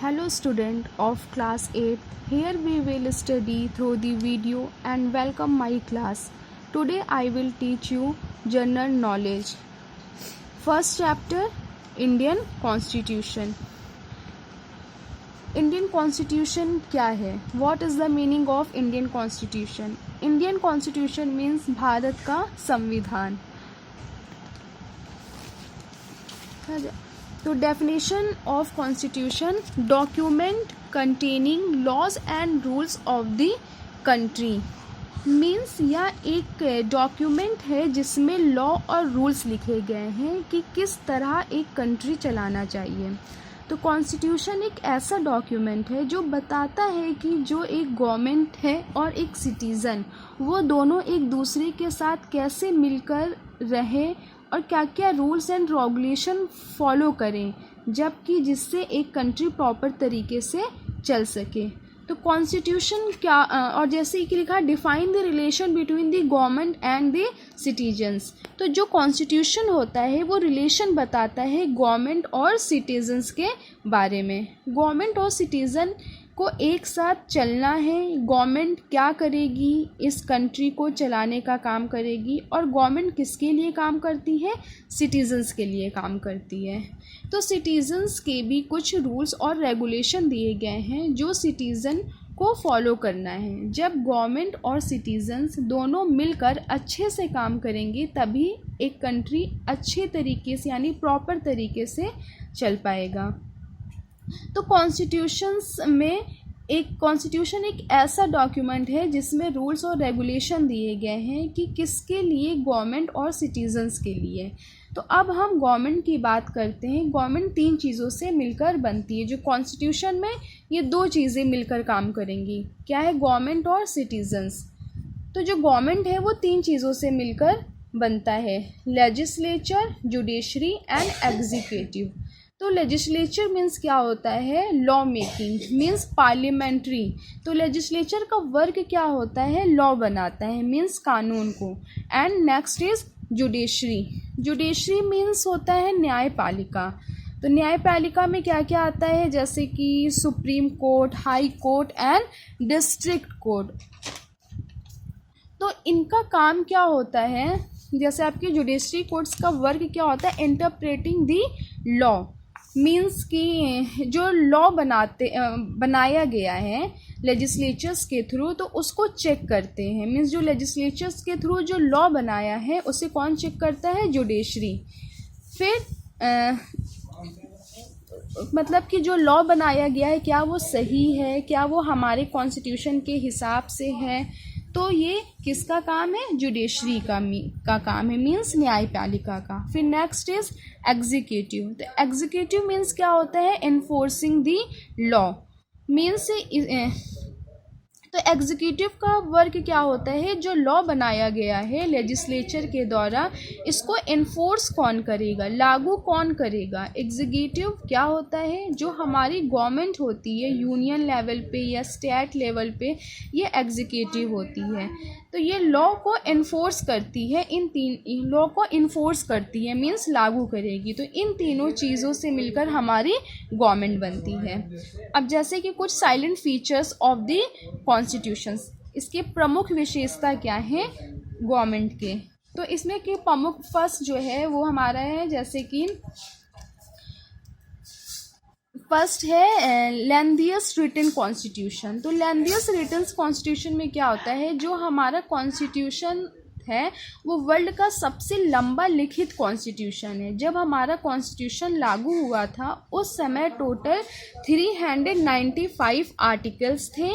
Hello student of class 8. Here we will study through the video and welcome my class. Today I will teach you general knowledge. First chapter, Indian Constitution. Indian Constitution क्या है? What is the meaning of Indian Constitution? Indian Constitution means Bharat का संविधान. तो definition of constitution, document containing laws and rules of the country. Means यह एक document है जिसमें law और रूल्स लिखे गए हैं कि किस तरह एक कंट्री चलाना चाहिए. तो कॉन्स्टिट्यूशन एक ऐसा डॉक्यूमेंट है जो बताता है कि जो एक गवर्नमेंट है और एक सिटीज़न, वो दोनों एक दूसरे के साथ कैसे मिलकर रहे और क्या क्या रूल्स एंड रेगुलेशन फॉलो करें, जबकि जिससे एक कंट्री प्रॉपर तरीके से चल सके. तो कॉन्स्टिट्यूशन क्या, और जैसे कि लिखा, define the relation between the government and the citizens. तो जो कॉन्स्टिट्यूशन होता है वो रिलेशन बताता है गवर्नमेंट और सिटीजन्स के बारे में. गवर्नमेंट और सिटीज़न को एक साथ चलना है. गवर्नमेंट क्या करेगी, इस कंट्री को चलाने का काम करेगी. और गवर्नमेंट किसके लिए काम करती है? सिटीजन्स के लिए काम करती है. तो सिटीजन्स के भी कुछ रूल्स और रेगुलेशन दिए गए हैं जो सिटीज़न को फॉलो करना है. जब गवर्नमेंट और सिटीजन्स दोनों मिलकर अच्छे से काम करेंगे तभी एक कंट्री अच्छे तरीके से यानी प्रॉपर तरीके से चल पाएगा. तो कॉन्स्टिट्यूशन एक ऐसा डॉक्यूमेंट है जिसमें रूल्स और रेगुलेशन दिए गए हैं कि किसके लिए, गवर्नमेंट और सिटीजन्स के लिए. तो अब हम गवर्नमेंट की बात करते हैं. गवर्नमेंट 3 चीज़ों से मिलकर बनती है. जो कॉन्स्टिट्यूशन में ये 2 चीज़ें मिलकर काम करेंगी. क्या है? गवर्नमेंट और सिटीजन्स. तो जो गवर्नमेंट है वो 3 चीज़ों से मिलकर बनता है: लेजिस्लेचर, जुडिशरी एंड एग्जीक्यूटिव. तो लेजिस्लेचर मीन्स क्या होता है? Law making, means parliamentary. तो लेजिस्लेचर का वर्क क्या होता है? लॉ बनाता है, मीन्स कानून को. And next is judiciary. Judiciary means होता है न्यायपालिका. तो न्यायपालिका में क्या क्या आता है? जैसे कि supreme court, high court and district court. तो इनका काम क्या होता है? जैसे आपके जुडिशरी कोर्ट्स का वर्क क्या होता है? Interpreting the law. मीन्स कि जो लॉ बनाया गया है लेजिस्लेचर्स के थ्रू, तो उसको चेक करते हैं. मीन्स जो लेजिस्लेचर्स के थ्रू जो लॉ बनाया है उसे कौन चेक करता है? जुडिशरी. फिर मतलब कि जो लॉ बनाया गया है क्या वो सही है, क्या वो हमारे कॉन्स्टिट्यूशन के हिसाब से है. तो ये किसका काम है? जुडिशरी का काम है, मीन्स न्यायपालिका का. फिर नेक्स्ट इज एग्जीक्यूटिव. तो एग्जीक्यूटिव मीन्स क्या होता है? Enforcing the law. मीन्स तो एग्जीक्यूटिव का वर्क क्या होता है? जो लॉ बनाया गया है लेजिस्लेचर के द्वारा, इसको इन्फोर्स कौन करेगा, लागू कौन करेगा? एग्जीक्यूटिव क्या होता है? जो हमारी गवर्नमेंट होती है यूनियन लेवल पे या स्टेट लेवल पे, ये एग्जीक्यूटिव होती है. तो ये लॉ को इन्फोर्स करती है. लॉ को इन्फोर्स करती है मीन्स लागू करेगी. तो इन तीनों चीज़ों से मिलकर हमारी गवर्नमेंट बनती है. अब जैसे कि कुछ salient features of the constitution, इसके प्रमुख विशेषता क्या है गवर्नमेंट के? तो इसमें के प्रमुख फर्स्ट जो है वो हमारा है, जैसे कि फर्स्ट है लेंथिएस्ट रिटन कॉन्स्टिट्यूशन. तो लेंथिएस्ट रिटन कॉन्स्टिट्यूशन में क्या होता है? जो हमारा कॉन्स्टिट्यूशन है वो वर्ल्ड का सबसे लंबा लिखित कॉन्स्टिट्यूशन है. जब हमारा कॉन्स्टिट्यूशन लागू हुआ था उस समय टोटल 395 आर्टिकल्स थे,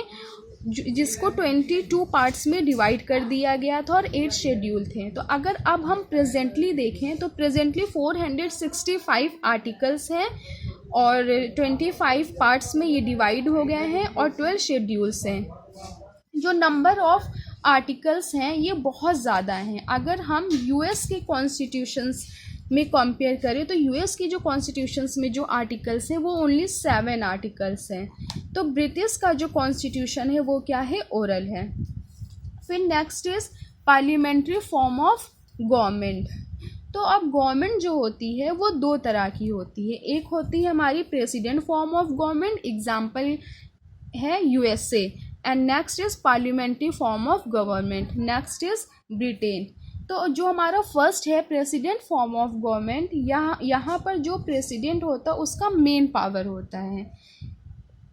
जिसको 22 पार्ट्स में डिवाइड कर दिया गया था और 8 शेड्यूल थे. तो अगर अब हम प्रेजेंटली देखें तो प्रेजेंटली 465 आर्टिकल्स हैं और 25 पार्ट्स में ये डिवाइड हो गए हैं और 12 शेड्यूल्स हैं. जो नंबर ऑफ आर्टिकल्स हैं ये बहुत ज़्यादा हैं. अगर हम यूएस के कॉन्स्टिट्यूशंस में कंपेयर करें तो यूएस की जो कॉन्स्टिट्यूशंस में जो आर्टिकल्स हैं वो ओनली 7 आर्टिकल्स हैं. तो ब्रिटिश का जो कॉन्स्टिट्यूशन है वो क्या है? ओरल है. फिर next is parliamentary form of government. तो अब गवर्नमेंट जो होती है वो दो तरह की होती है, एक होती है हमारी president form of government, example है USA, and next is parliamentary form of government, next is Britain. तो जो हमारा फर्स्ट है प्रेसिडेंट फॉर्म ऑफ गवर्नमेंट, यहाँ पर जो प्रेसिडेंट होता है उसका मेन पावर होता है,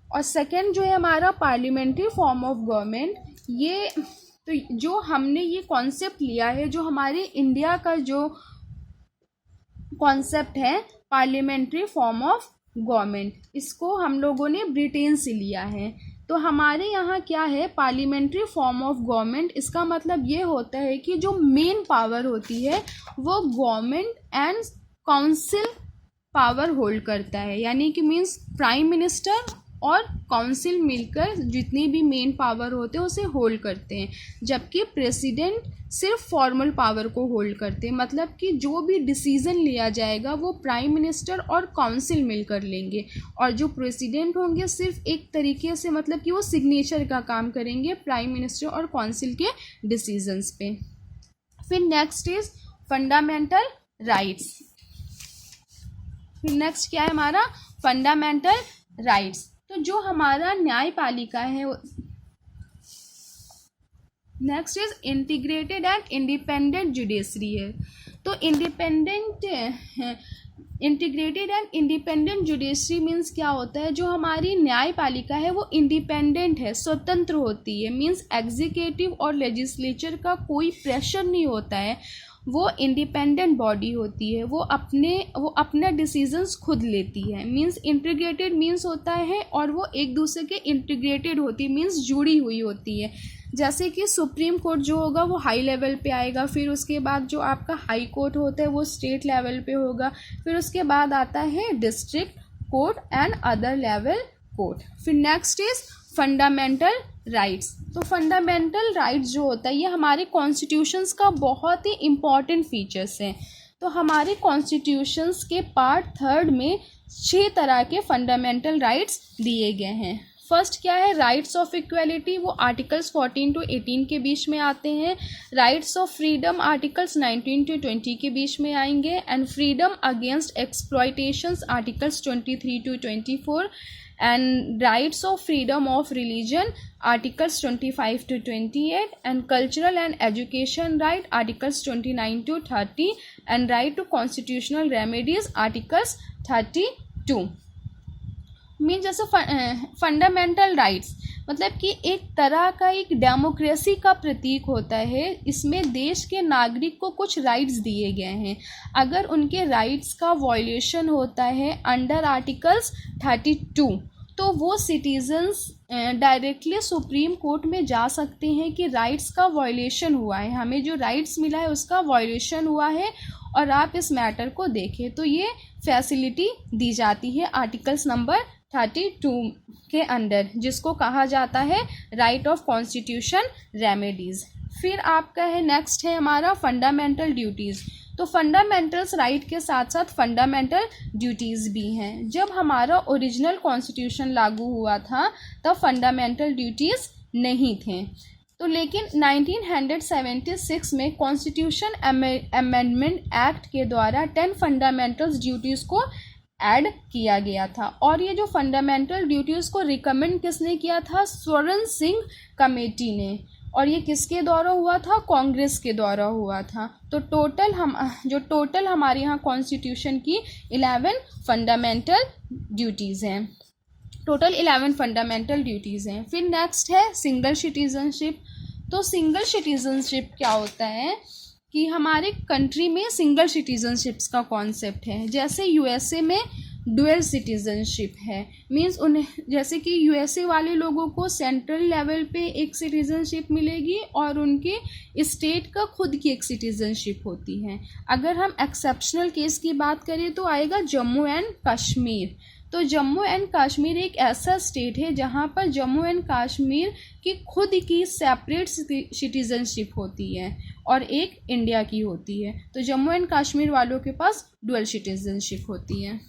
और सेकंड जो है हमारा पार्लियामेंट्री फॉर्म ऑफ गवर्नमेंट, ये तो जो हमने ये कॉन्सेप्ट लिया है, जो हमारे इंडिया का जो कॉन्सेप्ट है पार्लियामेंट्री फॉर्म ऑफ गवर्नमेंट, इसको हम लोगों ने ब्रिटेन से लिया है। तो हमारे यहाँ क्या है पार्लियामेंट्री फॉर्म ऑफ गवर्नमेंट, इसका मतलब ये होता है कि जो मेन पावर होती है वो government and council power hold करता है, यानी कि मीन्स प्राइम मिनिस्टर और काउंसिल मिलकर जितनी भी मेन पावर होते हैं उसे होल्ड करते हैं, जबकि प्रेसिडेंट सिर्फ फॉर्मल पावर को होल्ड करते हैं, मतलब कि जो भी डिसीजन लिया जाएगा वो प्राइम मिनिस्टर और काउंसिल मिलकर लेंगे, और जो प्रेसिडेंट होंगे सिर्फ एक तरीके से मतलब कि वो सिग्नेचर का काम करेंगे प्राइम मिनिस्टर और काउंसिल के डिसीजंस पे। फिर नेक्स्ट इज फंडामेंटल राइट्स। फिर नेक्स्ट क्या है हमारा फंडामेंटल राइट्स। तो जो हमारा न्यायपालिका है, next is integrated and independent judiciary है। तो integrated and independent judiciary means क्या होता है, जो हमारी न्यायपालिका है वो इंडिपेंडेंट है, स्वतंत्र होती है, मीन्स एग्जीक्यूटिव और लेजिस्लेचर का कोई प्रेशर नहीं होता है, वो इंडिपेंडेंट बॉडी होती है, वो अपने डिसीजंस खुद लेती है। मीन्स इंटीग्रेटेड मीन्स होता है और वो एक दूसरे के इंटीग्रेटेड होती है, मीन्स जुड़ी हुई होती है। जैसे कि सुप्रीम कोर्ट जो होगा वो हाई लेवल पे आएगा, फिर उसके बाद जो आपका हाई कोर्ट होता है वो स्टेट लेवल पे होगा, फिर उसके बाद आता है district court and other level court. फिर नेक्स्ट इज फंडामेंटल राइट्स। तो फंडामेंटल राइट्स जो होता है ये हमारे कॉन्स्टिट्यूशंस का बहुत ही इम्पॉर्टेंट फीचर्स हैं। तो हमारे कॉन्स्टिट्यूशंस के पार्ट 3 में 6 तरह के फंडामेंटल राइट्स दिए गए हैं। फर्स्ट क्या है राइट्स ऑफ इक्वलिटी, वो आर्टिकल्स 14 to 18 के बीच में आते हैं। Rights of freedom articles 19 to 20 के बीच में आएंगे, and freedom against exploitations articles 23 to 24, and rights of freedom of religion articles 25 to 28, and cultural and education right articles 29 to 30, and right to constitutional remedies articles 32। Mean जैसे fundamental rights मतलब कि एक तरह का एक डेमोक्रेसी का प्रतीक होता है, इसमें देश के नागरिक को कुछ राइट्स दिए गए हैं। अगर उनके राइट्स का वॉल्यूशन होता है अंडर आर्टिकल्स 32, तो वो सिटीजन्स डायरेक्टली सुप्रीम कोर्ट में जा सकते हैं कि राइट्स का वॉल्यूशन हुआ है, हमें जो राइट्स मिला है उसका वॉल्यूशन हुआ है और आप इस मैटर को देखें। तो ये फैसिलिटी दी जाती है आर्टिकल्स नंबर 32 के अंडर, जिसको कहा जाता है राइट ऑफ कॉन्स्टिट्यूशन रेमेडीज। फिर आपका है नेक्स्ट है हमारा फंडामेंटल ड्यूटीज़। तो फंडामेंटल्स राइट के साथ साथ फंडामेंटल ड्यूटीज़ भी हैं। जब हमारा ओरिजिनल कॉन्स्टिट्यूशन लागू हुआ था तब फंडामेंटल ड्यूटीज़ नहीं थे, तो लेकिन 1976 में कॉन्स्टिट्यूशन अमेंडमेंट एक्ट के द्वारा 10 फंडामेंटल ड्यूटीज़ को ऐड किया गया था। और ये जो फंडामेंटल ड्यूटीज़ को रिकमेंड किसने किया था, स्वर्ण सिंह कमेटी ने, और ये किसके द्वारा हुआ था, कांग्रेस के द्वारा हुआ था। तो टोटल हमारे यहाँ कॉन्स्टिट्यूशन की 11 फंडामेंटल ड्यूटीज़ हैं, टोटल 11 फंडामेंटल ड्यूटीज़ हैं। फिर नेक्स्ट है सिंगल सिटीजनशिप। तो सिंगल सिटीजनशिप क्या होता है कि हमारे कंट्री में सिंगल सिटीजनशिप्स का कॉन्सेप्ट है। जैसे यूएसए में डुअल सिटीजनशिप है, मींस उन्हें जैसे कि यूएसए वाले लोगों को सेंट्रल लेवल पे एक सिटीजनशिप मिलेगी और उनके स्टेट का खुद की एक सिटीजनशिप होती है। अगर हम एक्सेप्शनल केस की बात करें तो आएगा जम्मू एंड कश्मीर। तो जम्मू एंड कश्मीर एक ऐसा स्टेट है जहाँ पर जम्मू एंड कश्मीर की खुद की सेपरेट सिटीजनशिप होती है और एक इंडिया की होती है। तो जम्मू एंड कश्मीर वालों के पास डुअल सिटीजनशिप होती है।